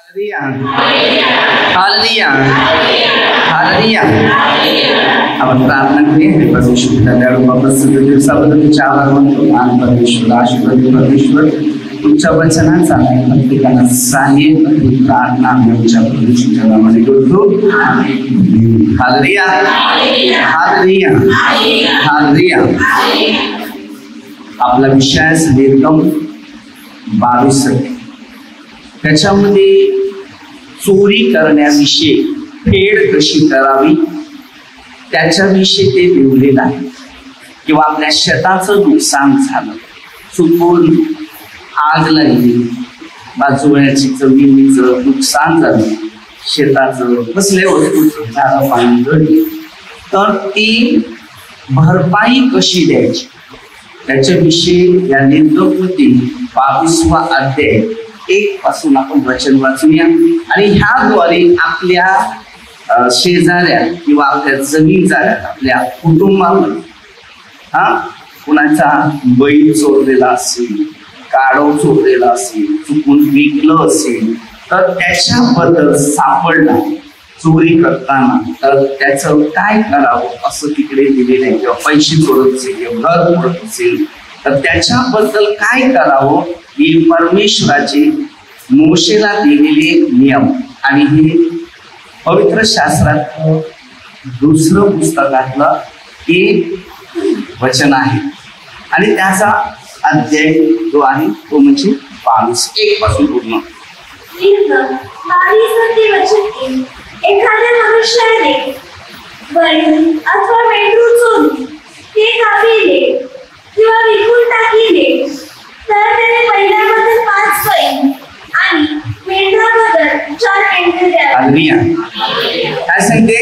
Hallelujah hallelujah. आपण प्रार्थना करूया। परमेश्वर दयाळू बाबा, सगळ्या दिवसाबद्दल तुझे आभार मानतो। आणि परमेश्वर आशीर्वादी परमेश्वर, तुमच्या वचनाचा प्रत्येकाला सांगेल प्रार्थना आमच्या परमेश्वराच्या नावाने करतो। Hallelujah hallelujah hallelujah. आपला विषय निर्गम 22 त्याच्यामध्ये चोरी करण्याविषयी फेड कशी करावी त्याच्याविषयी ते लिहिलेलं आहे। किंवा आपल्या शेताचं नुकसान झालं, चुकून आग लागली, बाजूच्या जमिनीचं नुकसान झालं, शेताचं कसल्या वस्तूचं झालं पाणी गळली, तर ती भरपाई कशी द्यायची त्याच्याविषयी या निर्गममध्ये 22वा अध्याय 1 पासून आपण वचन वाचूया। आणि ह्याद्वारे आपल्या शेजाऱ्या किंवा आपल्या जमीनदाऱ्या, आपल्या कुटुंबामध्ये कुणाचा बैल चोरलेला असेल, काढव चोरलेला असेल, चुकून विकलं असेल, तर त्याच्याबद्दल सापडला चोरी करताना तर त्याचं काय करावं असं तिकडे दिलेलं आहे। किंवा पैसे चोरत असेल किंवा घर चोरत असेल तर त्याच्याबद्दल काय करावं हे परमेश्वराचे मोशेला दिलेले नियम। आणि हे पवित्र शास्त्रात दुसरं पुस्तकातलं एक वचन आहे। आणि त्याचा अध्याय जो आहे तो म्हणजे 22:1 पासून पूर्ण। एखाद्या मनुष्याने बैल अथवा मेंढरू चोरून ते कापिले किंवा विकून टाकले तर त्याने बैलाबद्दल 5 बैल आणि मेंढराबद्दल 4 मेंढरे द्यावी। काय सांगते?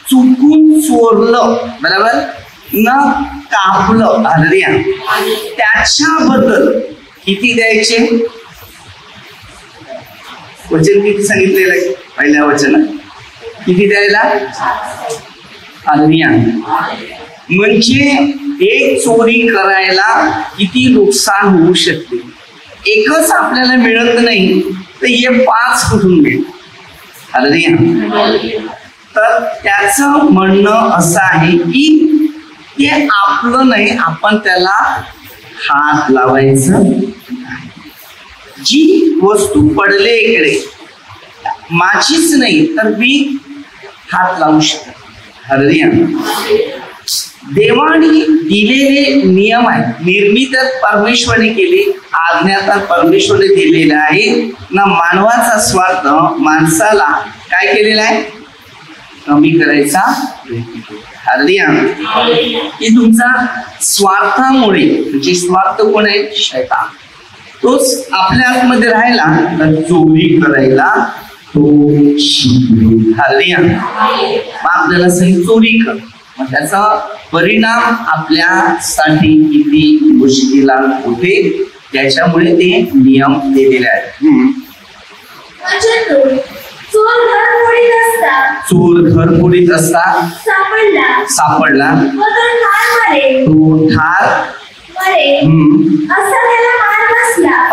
चुकून चोरलं, बरोबर न कापलं, हालेलुया, त्याच्याबद्दल किती द्यायचे? वचन किती सांगितलेलं आहे? पहिल्या वचनात किती द्यायला? हालेलुया। म्हणजे एक चोरी करायला किती नुकसान होऊ शकते। एकच आपल्याला मिळत नाही तर हे 5 कुठून मिळेल? हालेलुया। तर त्याचं म्हणणं असं आहे की ते आपलं नाही, आपण त्याला हात लावायचं। जी वस्तू पडले इकडे माझीच नाही तर मी हात लावू शकतो। हालेलुया। देवाने दिलेले नियम आहेत, निर्मित परमेश्वराने केले, आज्ञा परमेश्वराने दिलेले आहे ना। मानवाचा स्वार्थ माणसाला काय केलेला आहे? कमी करायचा। हालेलुया। की तुमचा स्वार्थामुळे, म्हणजे स्वार्थ कोण आहे? शैतान। तोच आपल्या आतमध्ये राहिला तर चोरी करायला तो शिकेल। हालेलुया। आपल्याला सही चोरी कर, मग त्याचा परिणाम आपल्यासाठी किती मुश्किल होते, त्याच्यामुळे ते नियम दिलेले आहेत। चोर घर मोडीत असता सापडला तो ठार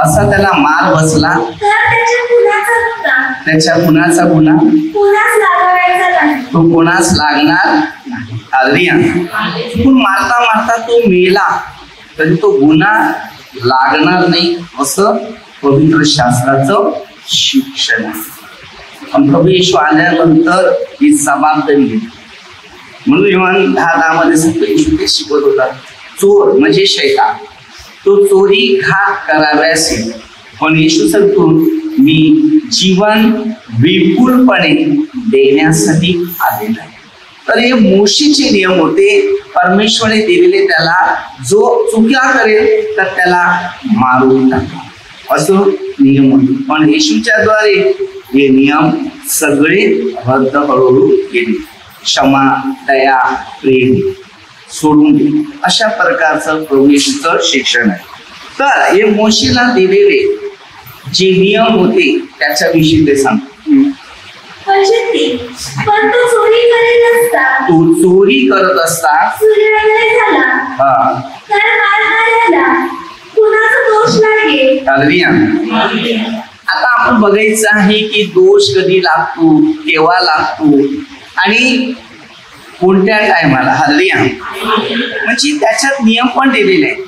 असा त्याला मार बसला त्याच्या गुन्ह्याचा गुन्हा तो कोणास लागणार नाही। हालेलुया। चुकून मारता मारता तो मेला तरी तो गुन्हा लागणार नाही असं पवित्र शास्त्राचं शिक्षण आहे। प्रभू येशू आल्यानंतर ही जबाबदारी घेतली। म्हणून योहान 10:10 मध्ये संत येशू ते शिकवत होता, चोर म्हणजे शैतान तो चोरी घात कराव्यास, पण येशू सांगतो मी जीवन विपुलपणे देण्यासाठी आलेला आहे। तर हे मोशेचे नियम होते, परमेश्वराने दिलेले। त्याला जो चुका करेल तर त्याला मारून टाका असं नियम होते। पण येशूच्या द्वारे हे नियम सगळे रद्द हळूहळू केले। क्षमा, दया, प्रेम सोडून दे, अशा प्रकारचं प्रभू येशूचं शिक्षण आहे। तर हे मोशेला दिलेले जे नियम होते त्याच्याविषयी ते सांगतो। तो चोरी करत असता हालेलुया। आता आपण बघायचं आहे की दोष कधी लागतो, केव्हा लागतो आणि कोणत्या टायमाला. हल्लिया म्हणजे त्याच्यात नियम पण दिलेले आहे.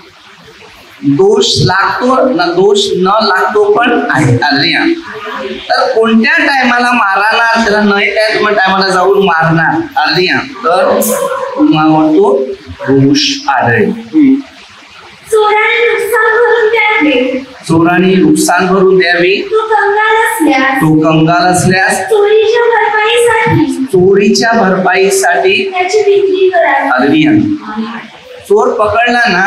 दोष लागतो ना, दोष न लागतो पण आहे. हल्लिया तर कोणत्या टायमाला मारणार त्याला, नाही त्या टायमाला जाऊन मारणार. हल्लिया तर तुम्हाला तो दोष आढळेल. चोराने नुकसान भरून द्यावे, चोराने नुकसान भरून द्यावे, तो कंगाल असल्यास चोरीच्या भरपाईसाठी त्याची विक्री करावी. हल्लिया चोर पकडला ना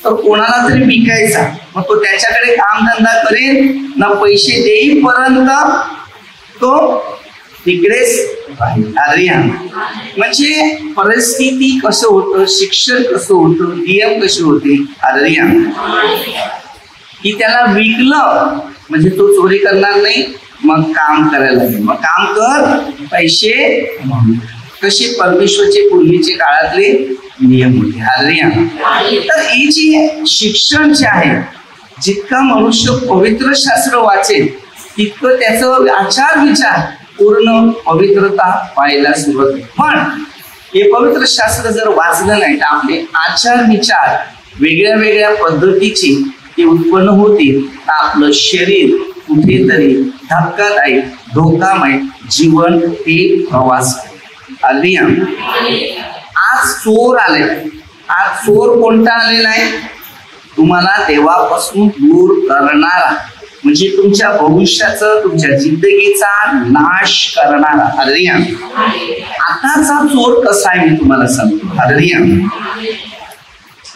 तर कोणाला तरी विकायचा, मग तो त्याच्याकडे कामधंदा करेल ना, पैसे देईपर्यंत तो तिकडेच राहील. म्हणजे परिस्थिती कसं होतं, शिक्षण कसं होतं, नियम कसे होते. की त्याला विकलं म्हणजे तो चोरी करणार नाही, मग काम करायला लागेल. मग काम कर, पैसे. कसे परमेश्वरचे पूर्वीचे काळातले नियम होते. तर ही जी शिक्षण जे आहे, जितका मनुष्य पवित्र शास्त्र वाचेल तितकं त्याचं आचार विचार पूर्ण पवित्रता पाहायला सुरुवात होते. पण हे पवित्र शास्त्र जर वाचलं नाही तर आपले आचार विचार वेगळ्या वेगळ्या पद्धतीचे ते उत्पन्न होतील, तर आपलं शरीर कुठेतरी धक्कादायक धोकामय जीवन हे प्रवास करेल. आज चोर आले. आज चोर कोणता आलेला आहे, तुम्हाला देवापासून दूर करणारा, म्हणजे तुमच्या भविष्याचं, तुमच्या जिंदगीचा नाश करणारा. आताचा चोर कसा आहे मी तुम्हाला सांगतो.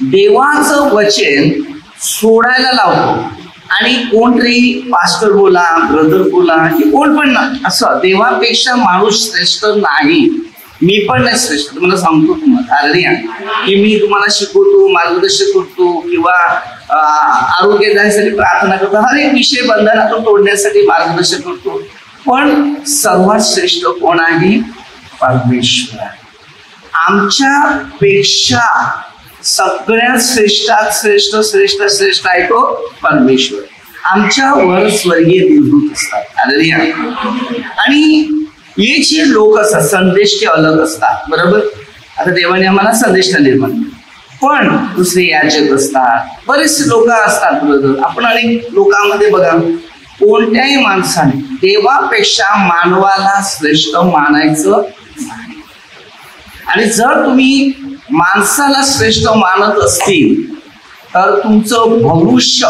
देवाचं वचन सोडायला लावतो आणि कोणतरी पास्टर बोला, ब्रदर बोला की कोण पण असं, देवापेक्षा माणूस श्रेष्ठ नाही. मी पण नाही श्रेष्ठ, तुम्हाला सांगतो तुम्हाला की मी तुम्हाला शिकवतो, मार्गदर्शन करतो किंवा आरोग्य जाण्यासाठी प्रार्थना करतो, हर एक विषय बंधनातून तोडण्यासाठी मार्गदर्शन करतो. पण सर्वात श्रेष्ठ कोण आहे, परमेश्वर. आमच्या पेक्षा सगळ्यात श्रेष्ठात श्रेष्ठ श्रेष्ठ श्रेष्ठ आहे तो परमेश्वर. आमच्या वर स्वर्गीय देवदूत असतात. आणि हे जे लोक असतात संदेश ते अलग असतात, बरोबर. आता देवाने आम्हाला संदेश निर्माण, पण दुसरे याचक असतात, बरेचसे लोक असतात बरोबर. आपण अनेक लोकांमध्ये बघा, कोणत्याही माणसाने देवापेक्षा मानवाला श्रेष्ठ मानायचं नाही. आणि जर तुम्ही माणसाला श्रेष्ठ मानत असतील तर तुमचं भविष्य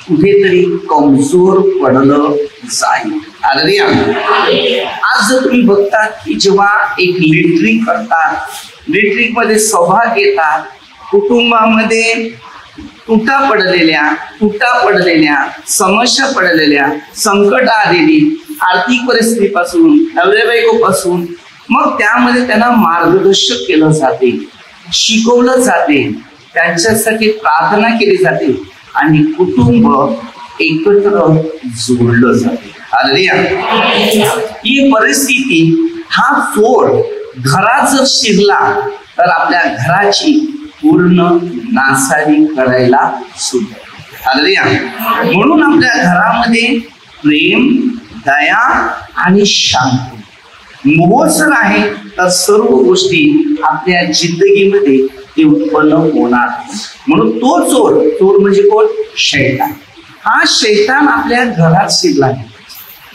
कुठेतरी कमजोर पडलं जाईल. आज जर तुम्ही बघता की जेव्हा एक लिटरिक करतात, लिटरिक मध्ये सहभाग घेतात, कुटुंबामध्ये तुटा पडलेल्या समस्या पडलेल्या, संकट आलेली आर्थिक परिस्थितीपासून, नवऱ्याबायकोपासून, मग त्यामध्ये त्यांना मार्गदर्शन केलं जाते, शिकवलं जाते, त्यांच्यासाठी प्रार्थना केली जाते आणि कुटुंब एकत्र जोडलं जाते. ही परिस्थिती, हा चोर घरात जर शिरला तर आपल्या घराची पूर्ण नासाडी करायला सुरुवात. म्हणून आपल्या घरामध्ये प्रेम, दया आणि शांती मोह जर आहे तर सर्व गोष्टी आपल्या जिंदगीमध्ये ते उत्पन्न होणार. म्हणून तो चोर म्हणजे कोण, शैतान. हा शैतान आपल्या घरात शिरला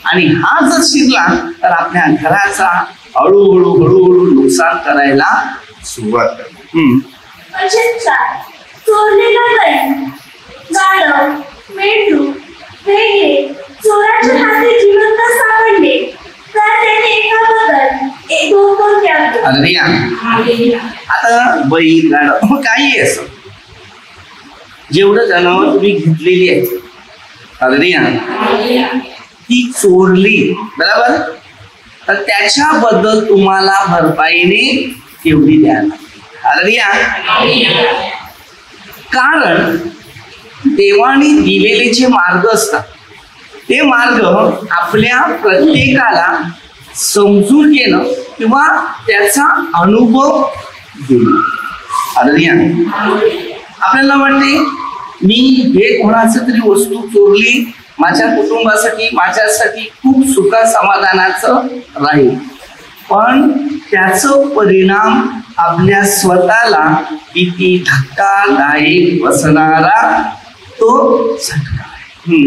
आणि हा जर शिरला तर आपल्या घराचा हळूहळू नुकसान करायला सुरुवात करतो. चोरलेला बैल, गाढव, मेंढरू वगैरे चोराच्या हाती जिवंत सापडले तर त्याने एकाबद्दल एक दोन द्यावे. आता बैल, गाढव, काही असं जेवढं जनावर तुम्ही घेतलेली आहे ती चोरली, बरोबर, तर त्याच्याबद्दल तुम्हाला भरपाईने तेवढी द्यायला. कारण देवाने दिलेले जे मार्ग असतात ते मार्ग आपल्या प्रत्येकाला समजून घेणं किंवा त्याचा अनुभव घेणं. आपल्याला वाटते मी हे कोणाचं तरी वस्तू चोरली माझ्या कुटुंबासाठी माझ्यासाठी खूप सुख समाधानाचं राहील, पण त्याचा परिणाम आपल्या स्वतःला किती धक्कादायक बसणारा तो झटका आहे.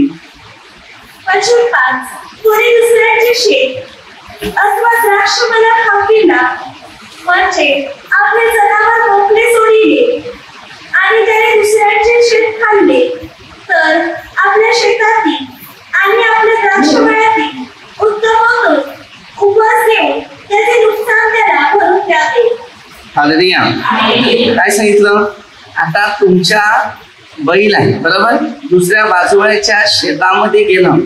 वचन 5. कोणी दुसऱ्याचे शेत अथवा द्राक्ष मला खाविला, म्हणजे आपले जनावर मोकळे सोडिले आणि त्याने दुसऱ्याचे शेत खाल्ले, तर आपल्या शेतातील आणि आपल्या द्राक्षमळ्यातील उत्तम उपवास घेऊन त्याचे नुकसान त्याला भरून द्यावे. हालेलुया. काय सांगितलं? आता तुमच्या बैल आहे बरोबर, दुसऱ्या बाजूच्या शेतामध्ये गेलं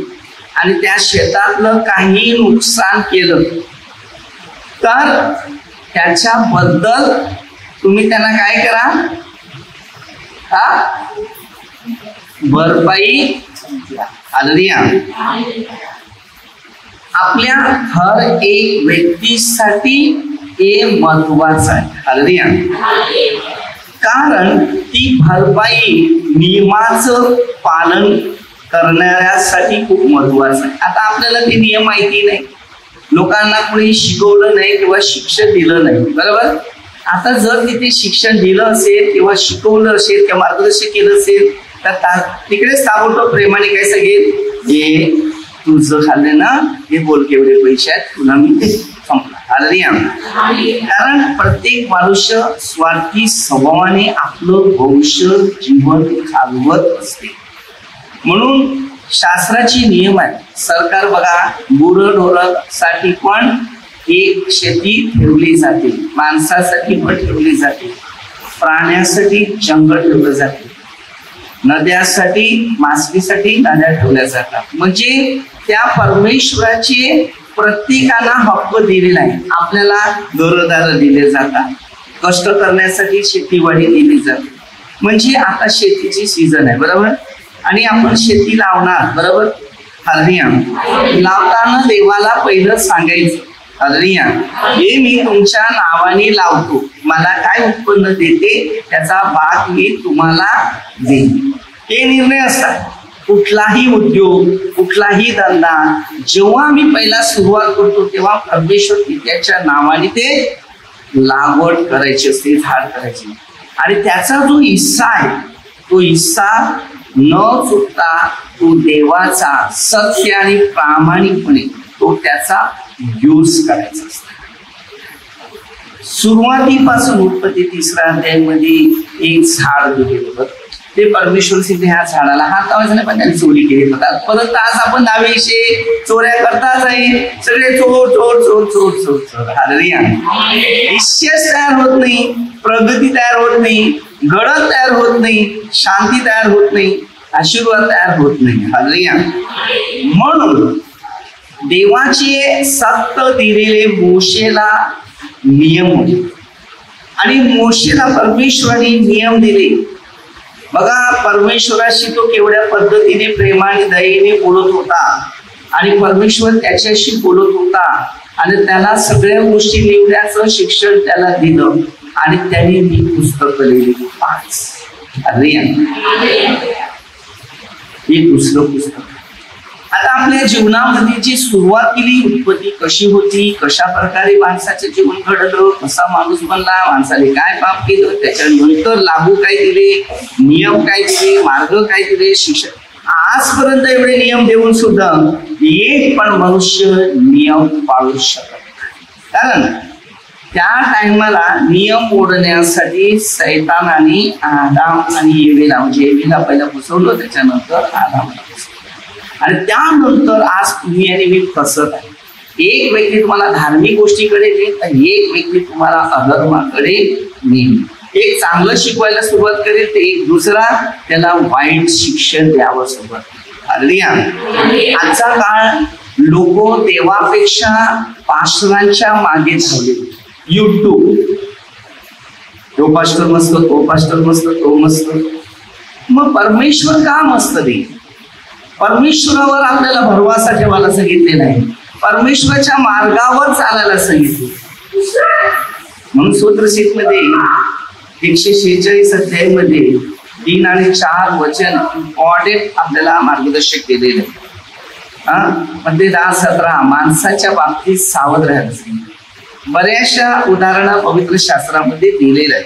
आणि त्या शेतातलं काही नुकसान केलं, तर त्याच्याबद्दल तुम्ही त्यांना काय करा, भरपाई. हालेलुया. आपल्या हर एक व्यक्तीसाठी हे महत्वाचं आहे. हालेलुया. कारण ती भरपाई नियमाचं पालन करणाऱ्यासाठी खूप महत्वाचं आहे. आता आपल्याला ते नियम माहिती नाही, लोकांना कोणी शिकवलं नाही किंवा शिक्षण दिलं नाही बरोबर. आता जर तिथे शिक्षण दिलं असेल किंवा शिकवलं असेल किंवा मार्गदर्शन केलं असेल तर तिकडेच ताबडतोब प्रेमाने काय सांगेल, हे तुझं खाल्लं ना, हे बोल केवढे पैसे आहेत तुला मी ते संपला. हालेलुया. कारण प्रत्येक मनुष्य स्वार्थी स्वभावाने आपलं भविष्य जीवन घालवत असते. म्हणून शास्त्राची नियम आहे. सरकार बघा, गुरढोरासाठी पण एक शेती ठेवली जाते, माणसासाठी पण ठेवली जाते, प्राण्यासाठी जंगल ठेवलं जाते, नद्यासाठी मासळीसाठी नद्या ठेवल्या जातात. म्हणजे त्या परमेश्वराचे प्रत्येकाला हक्क दिलेला आहे. आपल्याला घरदार दिले जातात, कष्ट करण्यासाठी शेतीवाडी दिली जाते. म्हणजे आता शेतीची सीझन आहे बरोबर, आणि आपण शेती लावणार बरोबर. हालेलुया. लावताना देवाला पहिलं सांगायचं, हालेलुया, हे मी तुमच्या नावाने लावतो, मला काय उत्पन्न देते त्याचा भाग मी तुम्हाला देईन. हे निर्णय असतात. कुठलाही उद्योग, कुठलाही धंदा जेव्हा मी पहिला सुरुवात करतो तेव्हा परमेश्वर त्याच्या नावाने ते लागवड करायची असते, झाड करायचे, आणि त्याचा जो हिस्सा आहे तो हिस्सा न चुकता तो देवाचा सत्य आणि प्रामाणिकपणे तो त्याचा यूज करायचा असतो. सुरुवातीपासून उत्पत्ती 3 अध्यायामध्ये एक झाड दिलेलं होतं, ते परमेश्वर सिद्ध ह्या झाडाला हात लावायचा नाही, पण त्यांनी चोरी केली होतात. परत आज आपण 10 चोऱ्या करताच आहे, सगळे चोर चोर चोर चोर चोर चोर. हालेलुया. यश तयार होत नाही, प्रगती तयार होत नाही, घडत तयार होत नाही, शांती तयार होत नाही, आशीर्वाद तयार होत नाही. हालेलुया. म्हणून देवाचे सत्य दिलेले मोशेला नियम होते, आणि मोशेला परमेश्वराने नियम दिले. बघा, परमेश्वराशी तो केवढ्या पद्धतीने प्रेमाने दयेने बोलत होता, आणि परमेश्वर त्याच्याशी बोलत होता, आणि त्याला सगळ्या गोष्टी लिहिण्याचं शिक्षण त्याला दिलं, आणि त्यांनी ही पुस्तकं लिहिली 5. हे दुसरं पुस्तक. आता आपल्या जीवनामध्ये जी सुरुवात केली, उत्पत्ती कशी होती, कशा प्रकारे माणसाचं जीवन घडलं, कसा माणूस बनला, माणसाने काय पाप केलं, त्याच्यानंतर लागू काय दिले, नियम काय दिले, मार्ग काय दिले, शिक्षण. आजपर्यंत एवढे नियम देऊन सुद्धा एक पण मनुष्य नियम पाळू शकत नाही. कारण त्या टाइमाला नियम मोडण्यासाठी सैतानाने आदाम आणि एवेला, म्हणजे एवेला पहिला फसवलं, त्याच्यानंतर आदाम, आणि त्यानंतर आज तुम्ही आणि मी फसत आहे. एक व्यक्ती तुम्हाला धार्मिक गोष्टीकडे नेईल, तर एक व्यक्ती तुम्हाला अधर्माकडे नेईल. एक चांगलं शिकवायला सुरुवात करेल, तर एक दुसरा त्याला वाईट शिक्षण द्यावं सुरुवात करेल. हालेलुया. आजचा काळ लोक देवापेक्षा पास्टरांच्या मागे धावले. युट्यूब, तो पास्टर मस्त, तो पास्टर मस्त, तो मस्त. मग परमेश्वर का मस्त देईल? परमेश्वरावर आपल्याला भरवसा ठेवायला सांगितले नाही, परमेश्वराच्या मार्गावर चालायला सांगितले. म्हणून स्तोत्रशीतमध्ये 146 अध्यायामध्ये 3 आणि 4 वचन इम्पॉर्टंट आपल्याला मार्गदर्शक केलेले पण ते 10-17 माणसाच्या बाबतीत सावध राहायचं. बऱ्याचशा उदाहरणं पवित्र शास्त्रामध्ये दिलेलं आहे.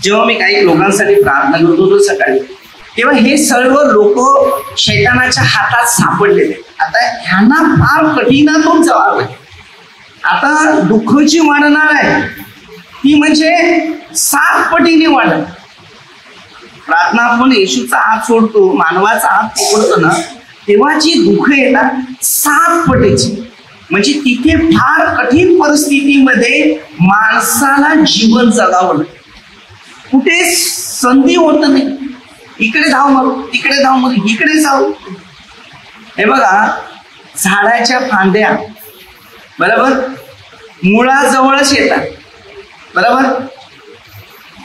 जेव्हा मी काही लोकांसाठी प्रार्थना करत होतो सकाळी, तेव्हा हे सर्व लोक शैतानाच्या हातात सापडलेले. आता ह्यांना फार कठीणातून जबाब आहे. आता दुःख जी वाढणार आहे ती म्हणजे 7 पटीने वाढत. प्रार्थना आपण येशूचा हात सोडतो, मानवाचा हात पकडतो ना, तेव्हा जी दुःख येतात 7 पटीची. म्हणजे तिथे फार कठीण परिस्थितीमध्ये माणसाला जीवन जगावं, कुठे संधी होत नाही. इकडे धाव मग तिकडे धाव मग इकडे जाऊ. हे बघा, झाडाच्या फांद्या बरोबर मुळाजवळच येतात. बरोबर,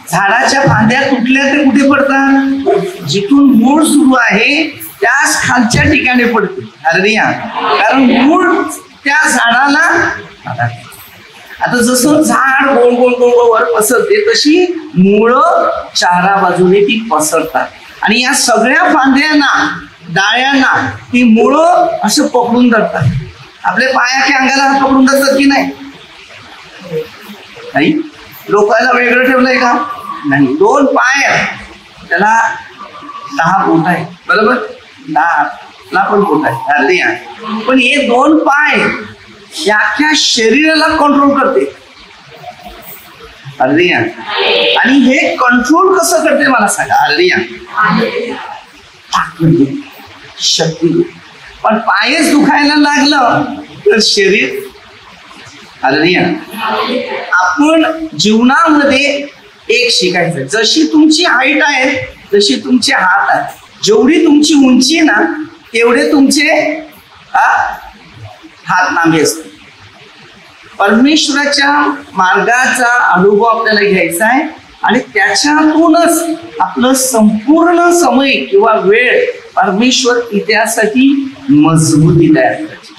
झाडाच्या फांद्या तुटल्या ते कुठे पडतात? जिथून मूळ सुरू आहे त्याच खालच्या ठिकाणी पडते. हालेलुया. कारण मूळ त्या झाडाला. आता जसं झाड गोल गोल गोल गोल वर पसरते तशी मुळं 4 बाजूने ती पसरतात आणि या सगळ्या फांद्यांना डाळ्यांना ती मुळं असं पकडून धरतात. आपल्या पायाच्या अंगाला हात पकडून धरतात की नाही? लोकांना वेगळं ठेवलंय का? नाही. 2 पाय, त्याला 10 बोट आहे. बरोबर, 10 पण बोट आहे. पण हे 2 पाय या अख्ख्या शरीराला कंट्रोल करते. आणि हे कंट्रोल कसं करते मला सांगा? ताकद, शक्ती. पण पायच दुखायला लागलं तर शरीर. आपण जीवनामध्ये एक शिकायचं, जशी तुमची हाईट आहे तशी तुमचे हात आहेत. जेवढी तुमची उंची आहे ना तेवढे तुमचे हात लांबे असते. परमेश्वराच्या मार्गाचा अनुभव आपल्याला घ्यायचा आहे आणि त्याच्यातूनच आपलं संपूर्ण समय किंवा वेळ परमेश्वर इतिहासाठी मजबूती तयार करायची.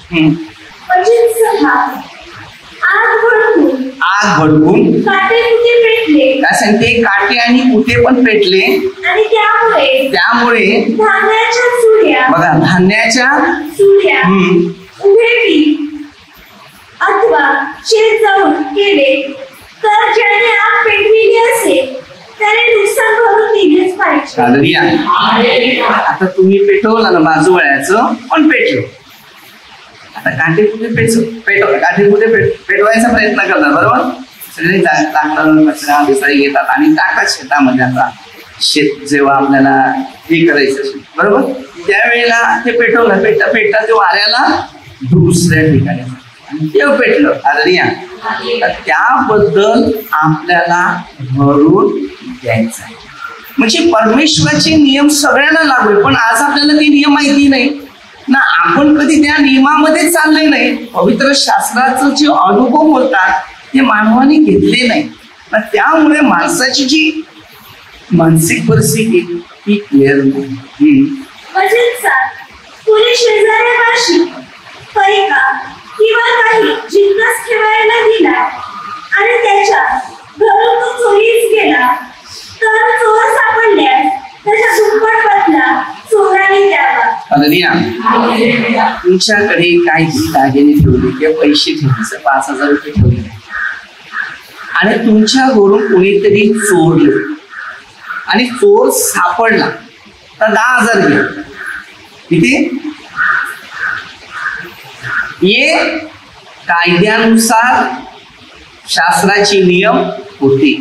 आग भडकून काय सांगते? काटे आणि कुठे पण पेटले आणि त्यामुळे बघा धान्याच्या अथवा शेत जाऊन केले तर ज्याने आग पेटविली असेल त्याने नुकसान भरून दिलेच पाहिजे. आता तुम्ही पेटवलं ना बाजूवळ्याचं, पण पेटलं. आता काटे कुठे काटे कुठे पेटवायचा प्रयत्न करतात. बरोबर, सगळे टाकतात कचरा विसळी घेतात आणि टाकतात शेतामध्ये. आता शेत जेव्हा आपल्याला हे करायचं बरोबर त्यावेळेला ते पेटवलं, पेटता ते वाऱ्याला दुसऱ्या ठिकाणी ते पेटलं. त्याबद्दल आपल्याला भरून द्यायचं आहे. म्हणजे परमेश्वराचे नियम सगळ्यांना लागले, पण आज आपल्याला ते नियम माहिती नाही ना. आपण कधी त्या नियमामध्ये चालले नाही. पवित्र शास्त्राचं जे अनुभव होतात ते मानवाने घेतले नाही. त्यामुळे माणसाची जी मानसिक परिस्थिती ती क्लिअर नाही. किंवा काही जिन्नस ठेवायला दिला आणि त्याच्या घरून तो चोरीस गेला तर चोर सापडल्यास त्याच्या दुप्पट बदला चोराने द्यावा. तुमच्याकडे काही दागिने ठेवले किंवा पैसे ठेवले, 5,000 रुपये ठेवले आणि तुमच्या घरून कोणीतरी चोरले आणि चोर सापडला तर 10,000 घ्या. किती? ये कायद्यानुसार शास्त्राचे नियम होते.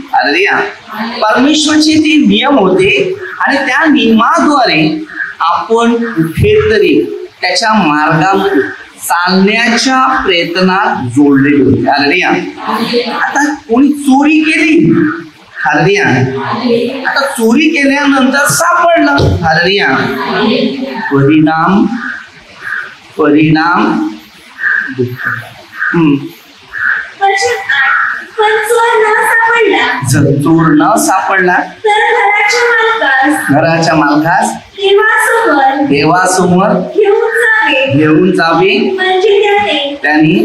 परमेश्वरचे ते नियम होते आणि त्या नियमाद्वारे आपण कुठेतरी त्याच्या मार्गामध्ये चालण्याच्या प्रयत्नात जोडले होते. आता कोणी चोरी केली, आता चोरी केल्यानंतर सापडलं. परिणाम जर चोर न सापडला तर घराच्या मालकास देवासमोर घेऊन जावे. त्यांनी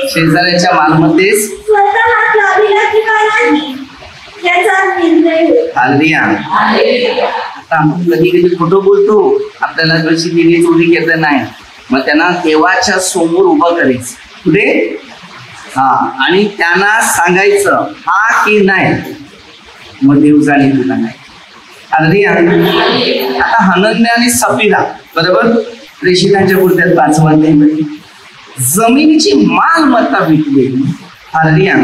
शेजाऱ्याच्या मालमत्तेस याचा निर्णय होईल. हालेलुया. आता आपण कधी कधी खोटं बोलतो, आपल्याला कशी दिली चोरी येत नाही, मग त्यांना देवाच्या समोर उभं करायचं पुढे, आणि त्यांना सांगायचं हा की नाही, मग देव जाणे तुला नाही. हालेलुया. आता हनन्या आणि सफीरा बरोबर प्रेषितांच्या कृत्यात 5व्या अध्यायामध्ये जमिनीची मालमत्ता विकली. हालेलुया.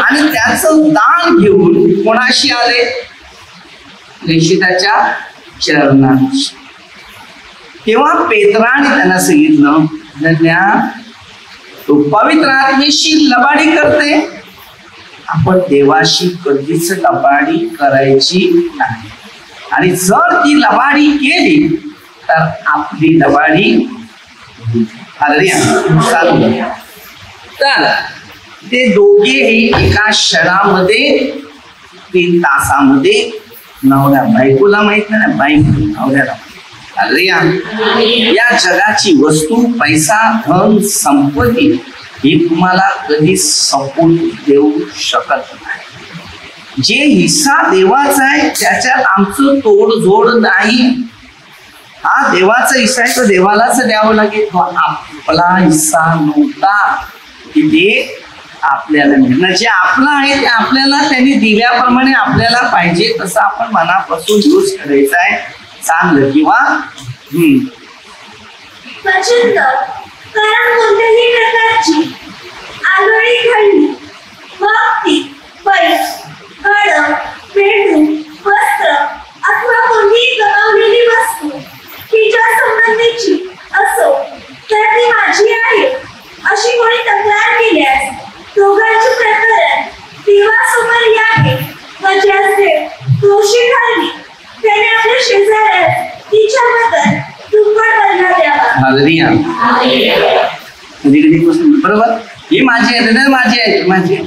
आणि त्याचं दान घेऊन कोणाशी आले? प्रेषिताच्या चरणात. तेव्हा पेत्राने त्यांना सांगितलं, हनन्या, तू पवित्र आत्मेशी लबाडी करते, आपण देवाशी कधीच लबाडी करायची नाही, आणि जर ती लबाडी केली तर आपली लबाडी. हालेलुया. तर ते दोघेही एका क्षणामध्ये 3 तासामध्ये नवऱ्या बायकोला माहित नाही, बायको नवऱ्याला. हालेलुया. या जगाची वस्तू, पैसा, धन, संपत्ती ही तुम्हाला कधी संपवून देऊ शकत नाही. जे हिस्सा देवाचा आहे त्याच्यात आमचं तोडजोड नाही. हा देवाचा हिस्सा आहे, तो देवालाच द्यावं लागेल. तो आपला हिस्सा नव्हता की ते आपल्याला मिळणार. जे आपलं आहे ते आपल्याला त्यांनी दिल्याप्रमाणे आपल्याला पाहिजे तसं आपण मनापासून यूज करायचं आहे, चांगलं किंवा प्रचंड. कारण कोणत्याही प्रकारची आगळी घडली, मग ती पैस, गड, बेडूक, वस्त्र अथवा कोणतीही गमावलेली वस्तू तिच्या संबंधीची असो तर ती माझी आहे अशी कोणी तक्रार केल्यास दोघांचे प्रकरण देवासमोर यावे, व ज्याचे दोषी ठरली त्याने आपल्या शेजाऱ्यास तिच्याबद्दल दुप्पट बदला द्यावा. हालेलुया. बरोबर, ही माझी आहे, माझी आहे, माझी आहे.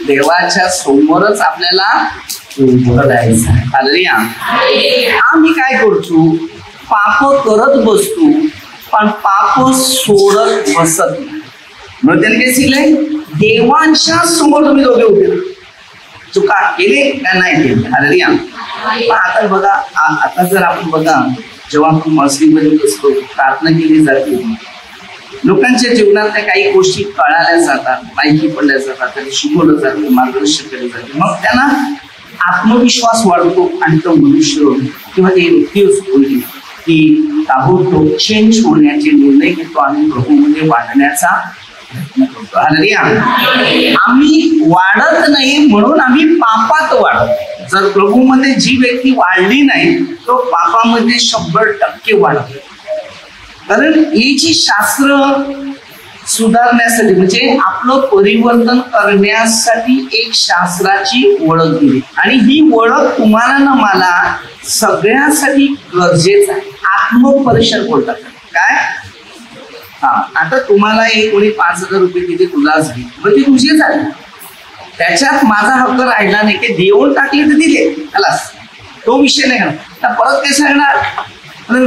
देवाच्या समोरच आपल्याला उभं राहायचं आहे. हालेलुया. आम्ही काय करतो? पाप करत बसतो, पण पाप सोडत बसत नाही. मग त्याने काय शिकलंय? देवांच्या समोर तुम्ही दोघे उभे चुका केले का नाही केले. हालेलुया. आता बघा, आता जर आपण बघा, जेव्हा आपण मस्जिदमध्ये बसतो, प्रार्थना केली जाते, लोकांच्या जीवनातल्या काही गोष्टी कळाल्या जातात, माहिती पडल्या जातात, त्यांनी शिकवलं जातं, मार्गदर्शन केलं जाते. मग त्यांना आत्मविश्वास वाढतो आणि तो मनुष्य किंवा ते व्यक्ती असतो की ताबडतोब चेंज होण्याचे निर्णय घेतो आणि प्रभूमध्ये वाढण्याचा प्रयत्न करतो. हालेलुया. आम्ही वाढत नाही म्हणून आम्ही पापात वाढतो. जर प्रभूमध्ये जी व्यक्ती वाढली नाही तो पापामध्ये 100% वाढतो. कारण ही जी शास्त्र सुधारण्यासाठी म्हणजे आपलं परिवर्तन करण्यासाठी एक शास्त्राची ओळख दिली, आणि ही ओळख तुम्हाला ना मला सगळ्यासाठी गरजेचं आहे. आत्मपरीक्षण बोलतात काय? आता तुम्हाला एक कोणी 5,000 रुपये तिथे तुलाच घे, मग ती तुझी झाली, त्याच्यात माझा हक्क राहिला नाही, ते देऊन टाकले तर दिले, खलास, तो विषय नाही करणार. परत काय सांगणार?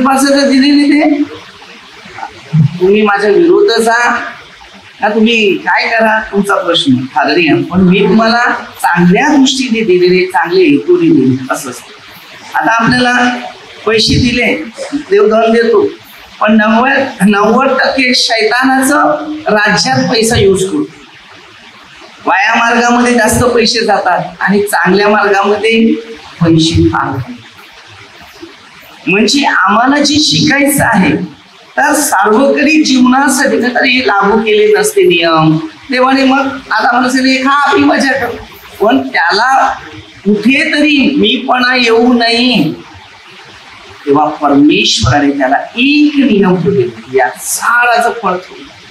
5,000 दिले नाही ते तुम्ही माझ्या विरोध जा ना, तुम्ही काय करा, तुमचा प्रश्न. हालेलुया. पण मी तुम्हाला चांगल्या दृष्टीने दिलेले, चांगले हेतूने दिले असं असतं. आता आपल्याला पैसे दिले, देव धन देतो, पण 90% शैतानाचं राज्यात पैसा यूज करतो. वाया मार्गामध्ये जास्त पैसे जातात आणि चांगल्या मार्गामध्ये पैसे फार. म्हणजे आम्हाला जे शिकायचं आहे तर सार्वजनिक जीवनासाठी तरी लागू केले नसते नियम देवाने. मग आता मला सांगितले हा आपली मजा कर, पण त्याला कुठेतरी मीपणा येऊ नये. तेव्हा परमेश्वराने त्याला एक नियम ठेवले, या झाडाचं फळ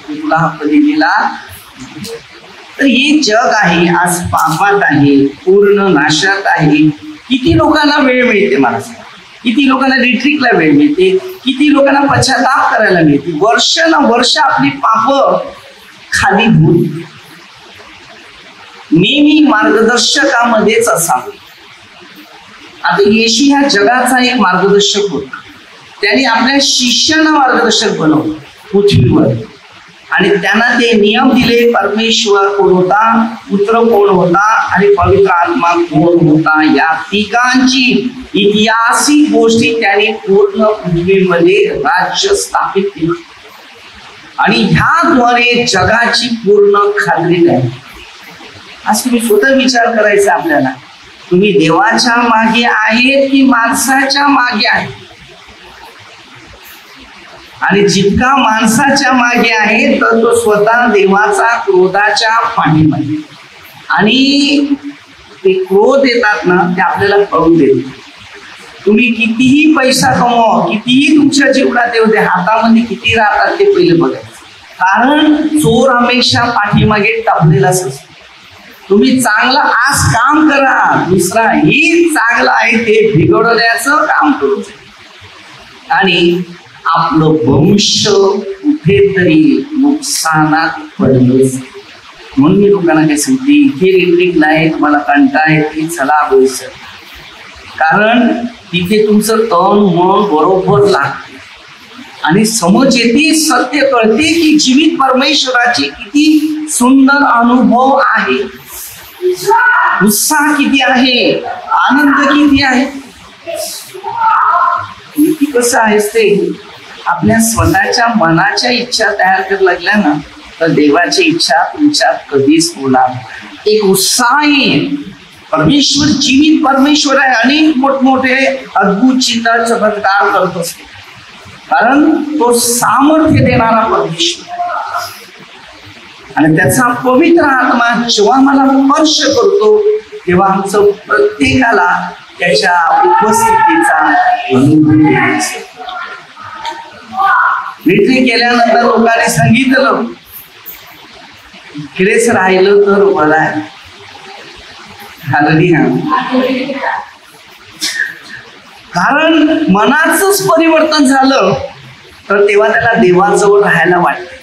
तुला हक्क दिलेला. तर हे जग आहे आज पापात आहे, पूर्ण नाशात आहे. किती लोकांना वेळ मिळते मला सांगा, किती लोकांना रिट्रीटला वेळ मिळते, किती लोकांना पश्चाताप करायला मिळते. वर्ष ना वर्ष आपली पाप खाली धुवून नेहमी मार्गदर्शकामध्येच असावे. आता येशू ह्या जगाचा एक मार्गदर्शक होता, त्यांनी आपल्या शिष्यांना मार्गदर्शक बनवलं पृथ्वीवर. आणि त्यांना ते नियम दिले. परमेश्वर कोण होता, पुत्र कोण होता आणि पवित्र आत्मा कोण होता, या तिघांची ऐतिहासिक गोष्टी त्यांनी पूर्ण पृथ्वीमध्ये राज्य स्थापित केले आणि ह्याद्वारे जगाची पूर्ण खात्री आहे. आज तुम्ही स्वतः विचार करायचा आपल्याला, तुम्ही देवाच्या मागे आहेत की माणसाच्या मागे आहे? आणि जितका माणसाच्या मागे आहे तर तो स्वतः देवाचा क्रोधाच्या पाठीमागे, आणि ते क्रोध येतात ना ते आपल्याला कळून देतात. तुम्ही कितीही पैसा कमवा, कितीही तुमच्या जीवनात येऊ दे, हातामध्ये किती राहतात ते पहिले बघायचं. कारण चोर हमेशा पाठीमागे टपलेलाच असतो. तुम्ही चांगलं आज काम करा, दुसराही चांगलं आहे ते बिघडवण्याचं काम करू, आणि आपलं भविष्य कुठेतरी नुकसानात पडलं. म्हणून मी लोकांना काय सांगते, इथे रिट्रीट नाही, तुम्हाला कंटाळा येते, चला होईस, कारण तिथे तुमचं तन मन बरोबर लागते आणि समज येते, सत्य कळते की जीवित परमेश्वराची किती सुंदर अनुभव आहे, उत्साह किती आहे, आनंद किती आहे. कसं आहे ते आपल्या स्वतःच्या मनाच्या इच्छा तयार करायला लागल्या ना तर देवाची इच्छा तुमच्यात कधीच होणार. एक उत्साह येईल. परमेश्वर जीवित परमेश्वर आहे, अनेक मोठमोठे अद्भुत चिन्ह चमत्कार करत असतो, कारण तो सामर्थ्य देणारा परमेश्वर, आणि त्याचा पवित्र आत्मा जेव्हा मला स्पर्श करतो तेव्हा आमचं प्रत्येकाला त्याच्या उपस्थितीचा अनुभव येतो. विक्री केल्यानंतर लोकांनी सांगितलं इकडेच राहिलं तर बरं आहे. कारण मनाचंच परिवर्तन झालं तर तेव्हा त्याला देवाजवळ राहायला वाटतं.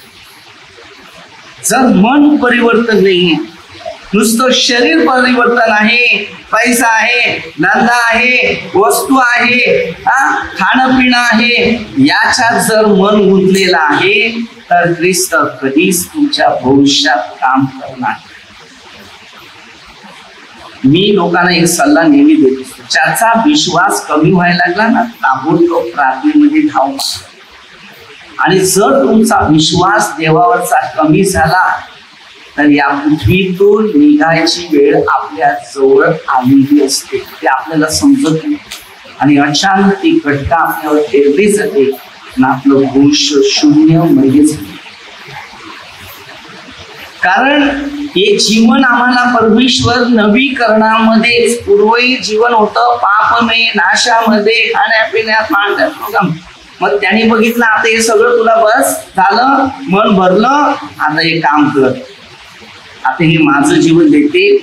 जर मन परिवर्तन नाही, नुसतं शरीर परिवर्तन आहे, पैसा आहे, धंदा आहे, वस्तू आहे, खाणं पिणं आहे, याच्यात जर मन गुंतलेलं आहे तर ख्रिस्त कधीच तुमच्या भविष्यात काम करणार. मी लोकांना एक सल्ला नेहमी देतो, ज्याचा विश्वास कमी व्हायला लागला ना ताबडतोब प्रार्थनेमध्ये धाव मारा. आणि जर तुमचा विश्वास देवावरचा कमी झाला तर या पृथ्वीतून निघायची वेळ आपल्या जवळ आलेली असते. ते आपल्याला समजत नाही आणि अचानक ती घटना आपल्यावर ठेवली जाते आणि आपलं भविष्य शून्य म्हणजेच. कारण हे जीवन आम्हाला परमेश्वर नवीकरणामध्ये, पूर्वी जीवन होतं पापमय, नाशामध्ये, खाण्यापिण्यात, मांडण्यात. मग त्याने बघितलं आता हे सगळं तुला बस झालं, मन भरलं, आता हे काम कर, आता हे माझं जीवन देते,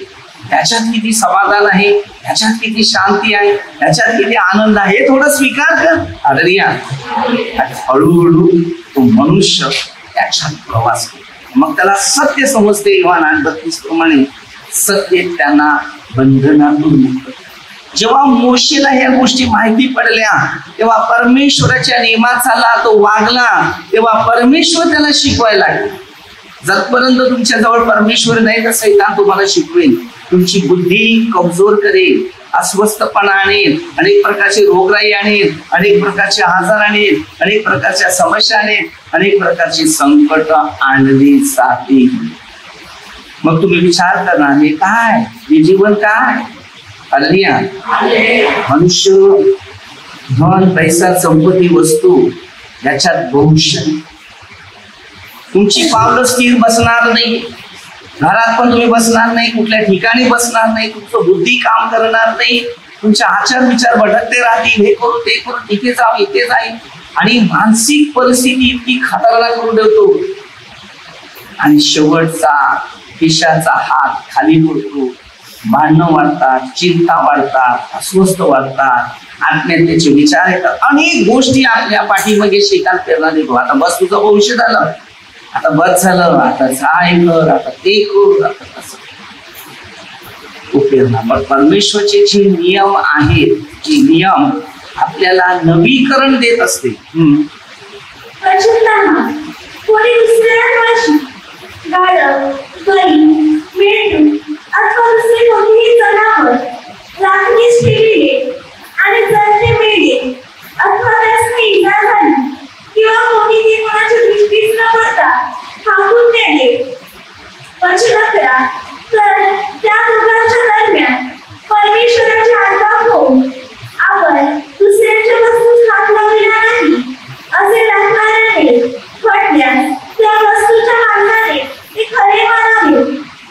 त्याच्यात किती समाधान आहे, त्याच्यात किती शांती आहे, त्याच्यात किती आनंद आहे, हे थोडं स्वीकार कर. आदरिया हळूहळू तो मनुष्य त्याच्यात प्रवास करतो. मग त्याला सत्य समजते. योहान 8:32 प्रमाणे सत्य त्यांना बंधनातून मुक्त. जेव्हा मोशेला ह्या गोष्टी माहिती पडल्या तेव्हा परमेश्वराच्या नियमात चालला, तो वागला, तेव्हा परमेश्वर त्याला शिकवायला लागला. जगपर्यंत तुमच्या जवळ परमेश्वर नाही तर सैतान तुम्हाला शिकवेल, तुमची बुद्धी कमजोर करेल, अस्वस्थपणा आणेल, अनेक प्रकारचे रोगराई आणेल, अनेक प्रकारचे आजार आणेल, अनेक प्रकारच्या समस्या आणेल, अनेक प्रकारची संकट आणली जातील. मग तुम्ही विचार करणार हे काय, हे जीवन काय? हालेलुया. मनुष्य धन, पैसा, संपत्ती, वस्तू याच्यात भविष्य. तुमची पावलं स्थिर बसणार नाही, घरात पण तुम्ही बसणार नाही, कुठल्या ठिकाणी बसणार नाही, तुमचं बुद्धी काम करणार नाही, तुमचे आचार विचार भटकते राहतील, हे करू ते करू, तिथे जाऊ इथे जाईल, आणि मानसिक परिस्थिती इतकी खतरनाक करून ठेवतो. आणि शेवटचा खिशाचा हात खाली पडतो, भांडणं वाढतात, चिंता वाढतात, अस्वस्थ वाढतात, आत्महत्येचे विचार येतात, अनेक गोष्टी आपल्या पाठीमागे शेतात पेरला देतो. आता बस तुझं भविष्य झालं, आता बस झालं, आता काय कर, आता ते कर, आता कसं पेरणा. पण परमेश्वरचे जे नियम आहेत, जे नियम आपल्याला नवीकरण देत असते. कोणी दुसऱ्या न पडता हाकून नेले. वचन 11. तर त्या दोघांच्या दरम्यान परमेश्वराची आज्ञा होऊन आपण दुसऱ्यांच्या वस्तूस हात लाविला नाही असे लागणाऱ्याने म्हटल्यास त्या वस्तूच्या मालकाने ते खरे मानावे व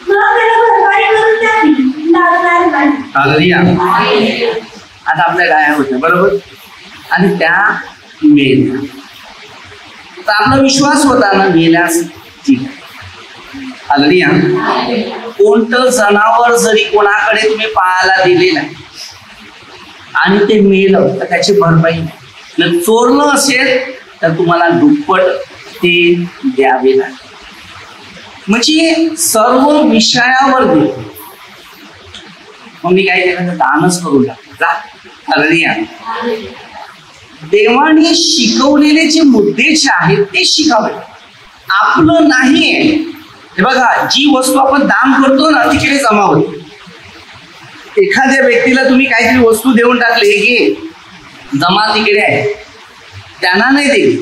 त्याला भरपाई करून द्यावी लागणार नाही. हालेलुया. आता आपल्या गाया होत्या बरोबर आणि त्या मेल्या. तर आपला विश्वास होता ना मेल्यास ठीक. हालेलुया. कोणतं जनावर जरी कोणाकडे तुम्ही पाहायला दिले नाही आणि ते मेलं तर त्याची भरपाई नाही. चोरलं असेल तर तुम्हाला दुप्पट ते द्यावे लागेल. म्हणजे सर्व विषयावर देतो. मग मी काय केलं दानच करून टाकलं. हालेलुया. देवाने शिकवलेले जे मुद्दे जे आहेत ते शिकावे. आपलं नाहीये. हे बघा, जी वस्तू आपण दान करतो ना तिकडे जमा होते. एखाद्या व्यक्तीला तुम्ही काहीतरी वस्तू देऊन टाकली की जमा तिकडे आहे, त्यांना नाही दिली,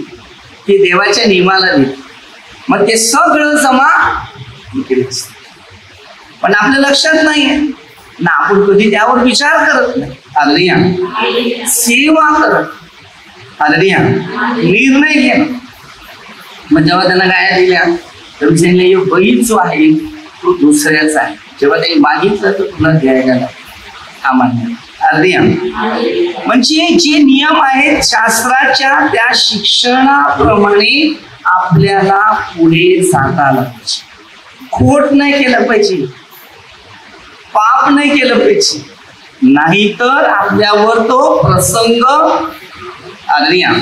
ते देवाच्या नियमाला दिली. मग ते सगळं जमा तिकडे असतं. पण आपल्या लक्षात नाहीये ना, आपण कधी त्यावर विचार करत नाही. हालेलुया. सेवा करत. हालेलुया. निर्णय घ्या. मग जेव्हा त्यांना गाया दिल्या तर सांगितले बैल जो आहे तो दुसऱ्याचा आहे. जेव्हा त्यांनी मागितलं तर तुला द्यायला आम्हाला. हालेलुया. म्हणजे जे नियम आहेत शास्त्राच्या त्या शिक्षणाप्रमाणे आपल्याला पुढे जाता आलं पाहिजे. खोट नाही केलं पाहिजे, पाप नाही केलं पाहिजे, नाहीतर आपल्यावर तो प्रसंग हालेलुया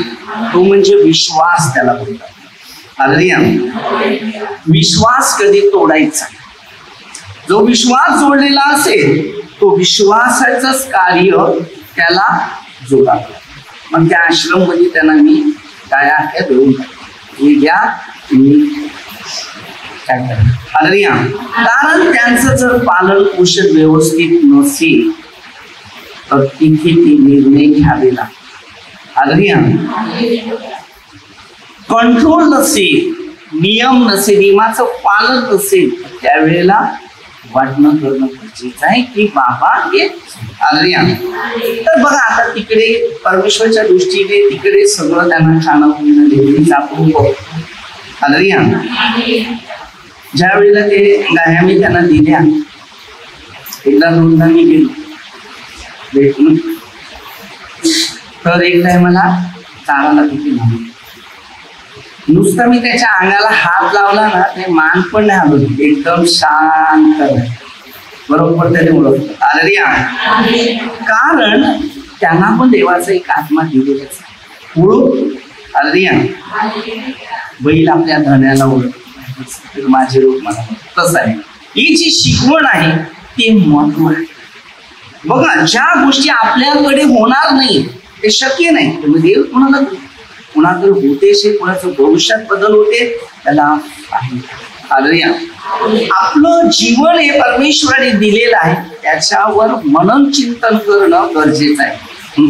तो म्हणजे विश्वास त्याला बोलतात. हालेलुया. विश्वास कधी तोडायचा. जो विश्वास जोडलेला असेल तो विश्वासाचंच कार्य त्याला जोडावं. मग त्या आश्रम मध्ये त्यांना मी काय आहे देऊन हे घ्या तुम्ही काय करा. हालेलुया. कारण त्यांचं जर पालन पोषण व्यवस्थित नसेल तर तिथे ते निर्णय घ्यावे लागतात. हालेलुया. कंट्रोल नसेल, नियम नसेल, नियमाचं पालन नसेल त्यावेळेला वाटणं करणं गरजेचं आहे की बाबा हे. हालेलुया. तर बघा आता तिकडे परमेश्वरच्या दृष्टीने तिकडे सगळं त्यांना खाणं पिणं आपण. हालेलुया. ज्या वेळेला ते गाया मी त्यांना दिल्या, एकदा दोनदा मी गेलो भेटून, तर एकदा मला चाराला किती नुसतं मी त्याच्या अंगाला हात लावला ना ते मान पण नाही हलवलं, एकदम शांत बरोबर त्याने ओळखलं. हालेलुया. कारण त्यांना पण देवाचा एक आत्मा दिलेला ओळख. हालेलुया. बैल आपल्या धन्याला ओळख, माझे रूप मला तसं आहे. ही जी शिकवण आहे ते महत्व आहे. बघा, ज्या गोष्टी आपल्याकडे होणार नाही ते शक्य नाही, देव कोणाला कुणाकडे होते, कुणाचं भविष्यात बदल होते त्याला. हालेलुया. आपलं जीवन हे परमेश्वराने दिलेलं आहे, त्याच्यावर मनन चिंतन करणं गरजेचं आहे.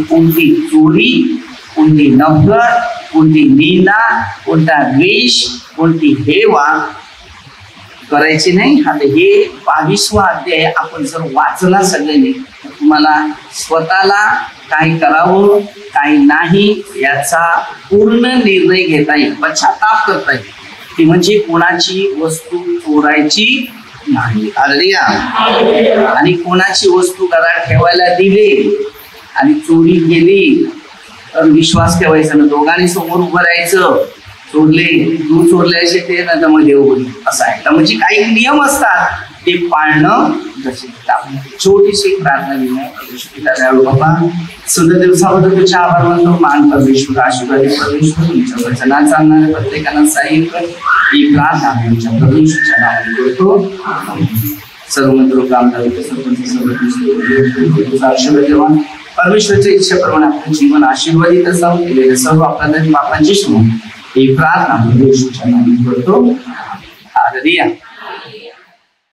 कोणती चोरी, कोणती नफरत, कोणती निंदा, कोणता द्वेष, कोणती हेवा करायची नाही. आता हे 22वा अध्याय आपण जर वाचला सगळ्यांनी तुम्हाला स्वतःला काय करावं काय नाही याचा पूर्ण निर्णय घेता येईल, पश्चाताप करता येईल. ती म्हणजे कोणाची वस्तू चोरायची नाही. हालेलुया. आणि कोणाची वस्तू घरात ठेवायला दिली आणि चोरी केली तर विश्वास ठेवायचा ना, दोघांनी समोर उभं राहायचं. चोरले, तू चोरल्याचे ते ना मग देव बोल असं आहे. तर म्हणजे काही नियम असतात ते पाळणं गरजेचं आहे. छोटीशी प्रार्थना घेऊन बाबा सुंदर दिवसाबद्दल तुझ्या आभार मानतो. मान परमेश्वर, आशीर्वाद परमेश्वर, तुमच्या वचनात चालणाऱ्या प्रत्येकाला सहाय्य कर. ही प्रार्थना आमच्या परमेश्वरच्या नावाने करतो. सर्व मंत्र कामदार सर्व आशीर्वाद देवा. परमेश्वरच्या इच्छेप्रमाणे आपलं जीवन आशीर्वादित असावं. केलेले सर्व आपल्याला बापांची समोर ही प्रार्थना परमेश्वरच्या नावाने करतो. हालेलुया.